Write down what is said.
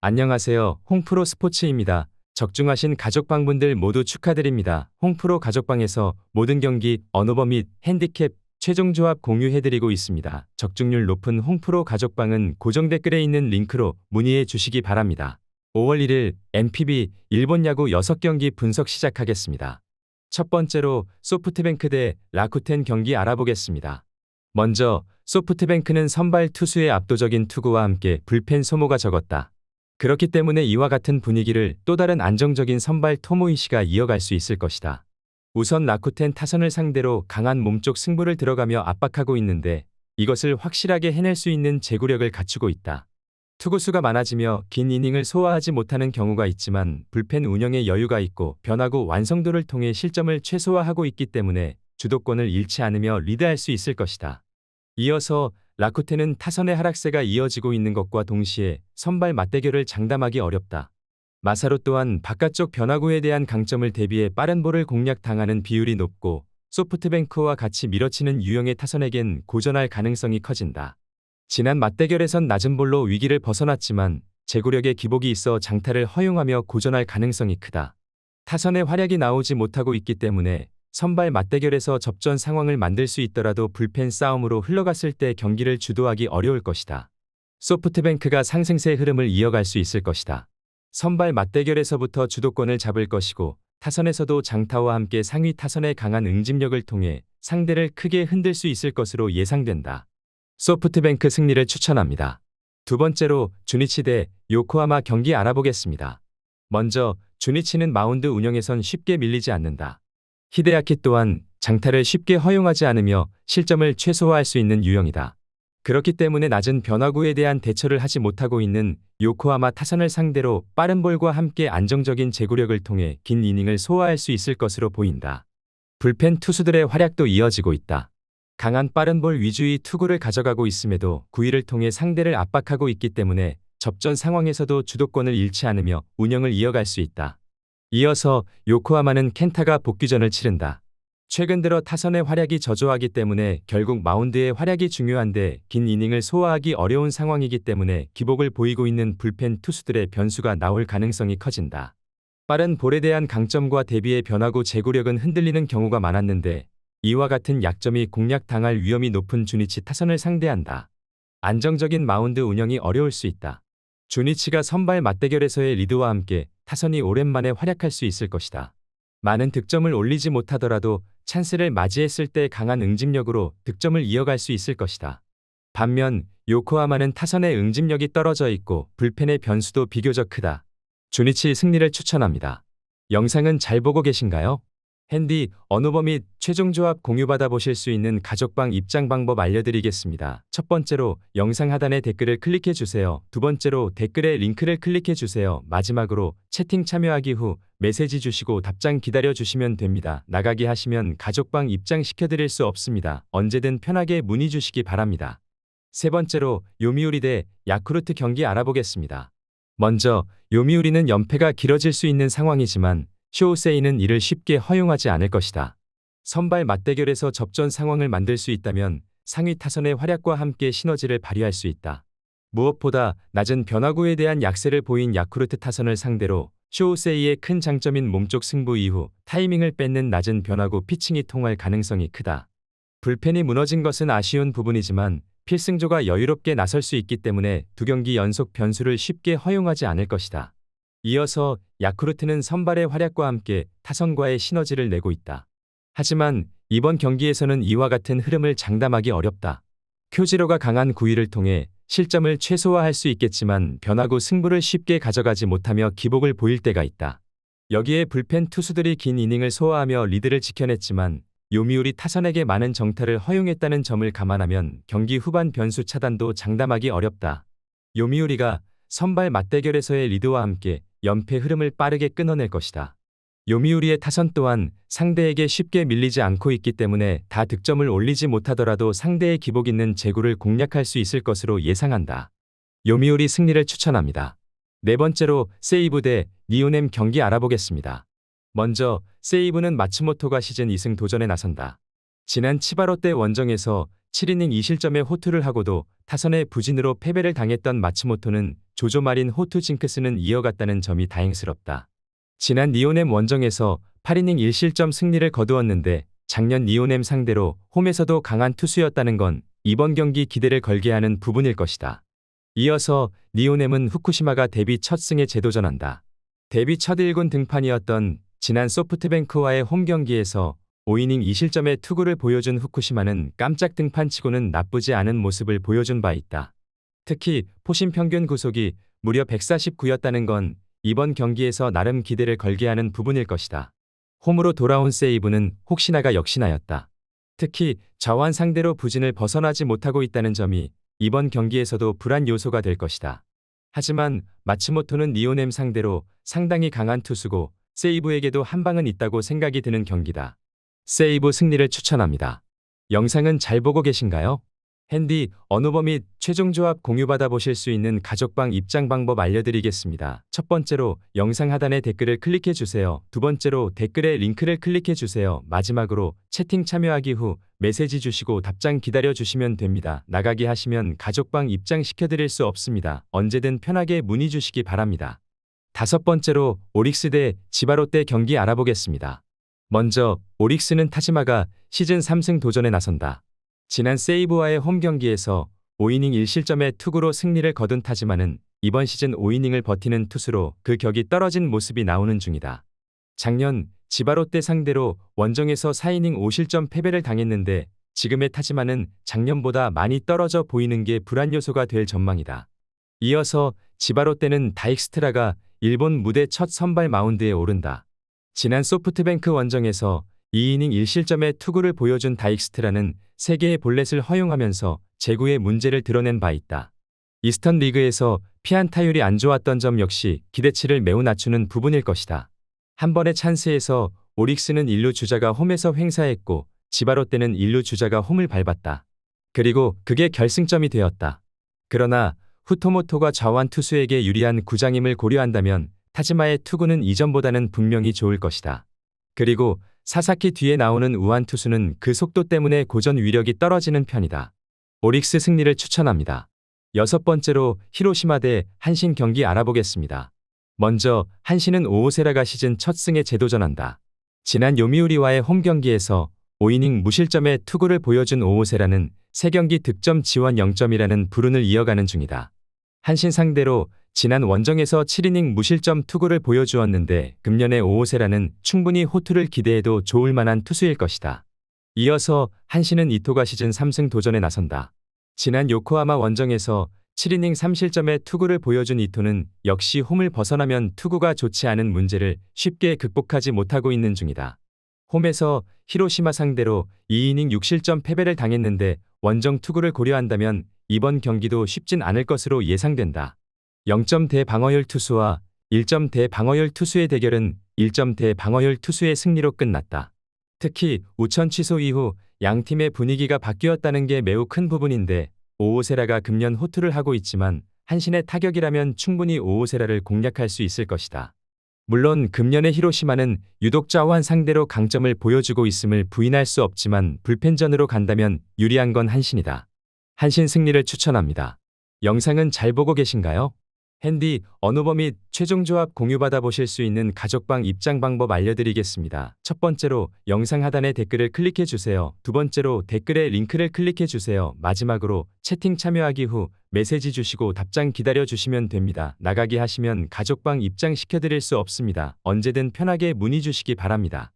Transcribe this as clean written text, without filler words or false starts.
안녕하세요. 홍프로 스포츠입니다. 적중하신 가족방분들 모두 축하드립니다. 홍프로 가족방에서 모든 경기, 언오버 및 핸디캡, 최종 조합 공유해드리고 있습니다. 적중률 높은 홍프로 가족방은 고정 댓글에 있는 링크로 문의해 주시기 바랍니다. 5월 1일 NPB 일본 야구 6경기 분석 시작하겠습니다. 첫 번째로 소프트뱅크 대 라쿠텐 경기 알아보겠습니다. 먼저 소프트뱅크는 선발 투수의 압도적인 투구와 함께 불펜 소모가 적었다. 그렇기 때문에 이와 같은 분위기를 또 다른 안정적인 선발 토모이시가 이어갈 수 있을 것이다. 우선 라쿠텐 타선을 상대로 강한 몸쪽 승부를 들어가며 압박하고 있는데 이것을 확실하게 해낼 수 있는 제구력을 갖추고 있다. 투구수가 많아지며 긴 이닝을 소화하지 못하는 경우가 있지만 불펜 운영에 여유가 있고 변화구 완성도를 통해 실점을 최소화하고 있기 때문에 주도권을 잃지 않으며 리드할 수 있을 것이다. 이어서 라쿠텐은 타선의 하락세가 이어지고 있는 것과 동시에 선발 맞대결을 장담하기 어렵다. 마사루 또한 바깥쪽 변화구에 대한 강점을 대비해 빠른 볼을 공략당하는 비율이 높고 소프트뱅크와 같이 밀어치는 유형의 타선에겐 고전할 가능성이 커진다. 지난 맞대결에선 낮은 볼로 위기를 벗어났지만 제구력에 기복이 있어 장타를 허용하며 고전할 가능성이 크다. 타선의 활약이 나오지 못하고 있기 때문에 선발 맞대결에서 접전 상황을 만들 수 있더라도 불펜 싸움으로 흘러갔을 때 경기를 주도하기 어려울 것이다. 소프트뱅크가 상승세 흐름을 이어갈 수 있을 것이다. 선발 맞대결에서부터 주도권을 잡을 것이고 타선에서도 장타와 함께 상위 타선의 강한 응집력을 통해 상대를 크게 흔들 수 있을 것으로 예상된다. 소프트뱅크 승리를 추천합니다. 두 번째로 주니치 대 요코하마 경기 알아보겠습니다. 먼저 주니치는 마운드 운영에선 쉽게 밀리지 않는다. 히데야키 또한 장타를 쉽게 허용하지 않으며 실점을 최소화할 수 있는 유형이다. 그렇기 때문에 낮은 변화구에 대한 대처를 하지 못하고 있는 요코하마 타선을 상대로 빠른 볼과 함께 안정적인 제구력을 통해 긴 이닝을 소화할 수 있을 것으로 보인다. 불펜 투수들의 활약도 이어지고 있다. 강한 빠른 볼 위주의 투구를 가져가고 있음에도 9위를 통해 상대를 압박하고 있기 때문에 접전 상황에서도 주도권을 잃지 않으며 운영을 이어갈 수 있다. 이어서 요코하마는 켄타가 복귀전을 치른다. 최근 들어 타선의 활약이 저조하기 때문에 결국 마운드의 활약이 중요한데 긴 이닝을 소화하기 어려운 상황이기 때문에 기복을 보이고 있는 불펜 투수들의 변수가 나올 가능성이 커진다. 빠른 볼에 대한 강점과 대비해 변화구 제구력은 흔들리는 경우가 많았는데 이와 같은 약점이 공략당할 위험이 높은 주니치 타선을 상대한다. 안정적인 마운드 운영이 어려울 수 있다. 주니치가 선발 맞대결에서의 리드와 함께 타선이 오랜만에 활약할 수 있을 것이다. 많은 득점을 올리지 못하더라도 찬스를 맞이했을 때 강한 응집력으로 득점을 이어갈 수 있을 것이다. 반면 요코하마는 타선의 응집력이 떨어져 있고 불펜의 변수도 비교적 크다. 주니치 승리를 추천합니다. 영상은 잘 보고 계신가요? 핸디, 언오버 및 최종 조합 공유받아 보실 수 있는 가족방 입장 방법 알려드리겠습니다. 첫 번째로 영상 하단에 댓글을 클릭해 주세요. 두 번째로 댓글에 링크를 클릭해 주세요. 마지막으로 채팅 참여하기 후 메시지 주시고 답장 기다려 주시면 됩니다. 나가기 하시면 가족방 입장 시켜드릴 수 없습니다. 언제든 편하게 문의 주시기 바랍니다. 세 번째로 요미우리 대 야쿠르트 경기 알아보겠습니다. 먼저 요미우리는 연패가 길어질 수 있는 상황이지만 쇼세이는 이를 쉽게 허용하지 않을 것이다. 선발 맞대결에서 접전 상황을 만들 수 있다면 상위 타선의 활약과 함께 시너지를 발휘할 수 있다. 무엇보다 낮은 변화구에 대한 약세를 보인 야쿠르트 타선을 상대로 쇼세이의 큰 장점인 몸쪽 승부 이후 타이밍을 뺏는 낮은 변화구 피칭이 통할 가능성이 크다. 불펜이 무너진 것은 아쉬운 부분이지만 필승조가 여유롭게 나설 수 있기 때문에 두 경기 연속 변수를 쉽게 허용하지 않을 것이다. 이어서 야쿠르트는 선발의 활약과 함께 타선과의 시너지를 내고 있다. 하지만 이번 경기에서는 이와 같은 흐름을 장담하기 어렵다. 쿄지로가 강한 9위를 통해 실점을 최소화할 수 있겠지만 변화구 승부를 쉽게 가져가지 못하며 기복을 보일 때가 있다. 여기에 불펜 투수들이 긴 이닝을 소화하며 리드를 지켜냈지만 요미우리 타선에게 많은 정타를 허용했다는 점을 감안하면 경기 후반 변수 차단도 장담하기 어렵다. 요미우리가 선발 맞대결에서의 리드와 함께 연패 흐름을 빠르게 끊어낼 것이다. 요미우리의 타선 또한 상대에게 쉽게 밀리지 않고 있기 때문에 다 득점을 올리지 못하더라도 상대의 기복 있는 제구를 공략할 수 있을 것으로 예상한다. 요미우리 승리를 추천합니다. 네 번째로 세이브 대 니오넴 경기 알아보겠습니다. 먼저 세이브는 마츠모토가 시즌 2승 도전에 나선다. 지난 치바롯 대 원정에서 7이닝 2실점의 호투를 하고도 타선의 부진으로 패배를 당했던 마츠모토는 조조마린 호투 징크스는 이어갔다는 점이 다행스럽다. 지난 니오넴 원정에서 8이닝 1실점 승리를 거두었는데 작년 니오넴 상대로 홈에서도 강한 투수였다는 건 이번 경기 기대를 걸게 하는 부분일 것이다. 이어서 니오넴은 후쿠시마가 데뷔 첫 승에 재도전한다. 데뷔 첫 1군 등판이었던 지난 소프트뱅크와의 홈 경기에서 5이닝 2실점의 투구를 보여준 후쿠시마는 깜짝 등판치고는 나쁘지 않은 모습을 보여준 바 있다. 특히 포심 평균 구속이 무려 149였다는 건 이번 경기에서 나름 기대를 걸게 하는 부분일 것이다. 홈으로 돌아온 세이브는 혹시나가 역시나였다. 특히 좌완 상대로 부진을 벗어나지 못하고 있다는 점이 이번 경기에서도 불안 요소가 될 것이다. 하지만 마츠모토는 니오넴 상대로 상당히 강한 투수고 세이브에게도 한 방은 있다고 생각이 드는 경기다. 세이브 승리를 추천합니다. 영상은 잘 보고 계신가요? 핸디, 언오버 및 최종 조합 공유받아 보실 수 있는 가족방 입장 방법 알려드리겠습니다. 첫 번째로 영상 하단에 댓글을 클릭해 주세요. 두 번째로 댓글에 링크를 클릭해 주세요. 마지막으로 채팅 참여하기 후 메시지 주시고 답장 기다려 주시면 됩니다. 나가기 하시면 가족방 입장 시켜드릴 수 없습니다. 언제든 편하게 문의 주시기 바랍니다. 다섯 번째로 오릭스 대 지바롯데 경기 알아보겠습니다. 먼저 오릭스는 타지마가 시즌 3승 도전에 나선다. 지난 세이브와의 홈 경기에서 5이닝 1실점의 투구로 승리를 거둔 타지마는 이번 시즌 5이닝을 버티는 투수로 그 격이 떨어진 모습이 나오는 중이다. 작년 지바롯데 상대로 원정에서 4이닝 5실점 패배를 당했는데 지금의 타지마는 작년보다 많이 떨어져 보이는 게 불안 요소가 될 전망이다. 이어서 지바롯데는 다익스트라가 일본 무대 첫 선발 마운드에 오른다. 지난 소프트뱅크 원정에서 2이닝 1실점의 투구를 보여준 다익스트라는 3개의 볼넷을 허용하면서 제구의 문제를 드러낸 바 있다. 이스턴 리그에서 피안타율이 안 좋았던 점 역시 기대치를 매우 낮추는 부분일 것이다. 한 번의 찬스에서 오릭스는 1루 주자가 홈에서 횡사했고 지바롯데는 1루 주자가 홈을 밟았다. 그리고 그게 결승점이 되었다. 그러나 후토모토가 좌완 투수에게 유리한 구장임을 고려한다면 타지마의 투구는 이전보다는 분명히 좋을 것이다. 그리고 사사키 뒤에 나오는 우완 투수는 그 속도 때문에 고전 위력이 떨어지는 편이다. 오릭스 승리를 추천합니다. 여섯 번째로 히로시마 대 한신 경기 알아보겠습니다. 먼저 한신은 오오세라가 시즌 첫 승에 재도전한다. 지난 요미우리와의 홈 경기에서 5이닝 무실점의 투구를 보여준 오오세라는 3경기 득점 지원 0점이라는 불운을 이어가는 중이다. 한신 상대로 지난 원정에서 7이닝 무실점 투구를 보여주었는데 금년의 오오세라는 충분히 호투를 기대해도 좋을 만한 투수일 것이다. 이어서 한신은 이토가 시즌 3승 도전에 나선다. 지난 요코하마 원정에서 7이닝 3실점의 투구를 보여준 이토는 역시 홈을 벗어나면 투구가 좋지 않은 문제를 쉽게 극복하지 못하고 있는 중이다. 홈에서 히로시마 상대로 2이닝 6실점 패배를 당했는데 원정 투구를 고려한다면 이번 경기도 쉽진 않을 것으로 예상된다. 0점대 방어율 투수와 1점대 방어율 투수의 대결은 1점대 방어율 투수의 승리로 끝났다. 특히 우천 취소 이후 양 팀의 분위기가 바뀌었다는 게 매우 큰 부분인데 오오세라가 금년 호투를 하고 있지만 한신의 타격이라면 충분히 오오세라를 공략할 수 있을 것이다. 물론 금년의 히로시마는 유독 좌완 상대로 강점을 보여주고 있음을 부인할 수 없지만 불펜전으로 간다면 유리한 건 한신이다. 한신 승리를 추천합니다. 영상은 잘 보고 계신가요? 핸디, 언오버 및 최종 조합 공유받아 보실 수 있는 가족방 입장 방법 알려드리겠습니다. 첫 번째로 영상 하단에 댓글을 클릭해 주세요. 두 번째로 댓글에 링크를 클릭해 주세요. 마지막으로 채팅 참여하기 후 메시지 주시고 답장 기다려 주시면 됩니다. 나가기 하시면 가족방 입장 시켜드릴 수 없습니다. 언제든 편하게 문의 주시기 바랍니다.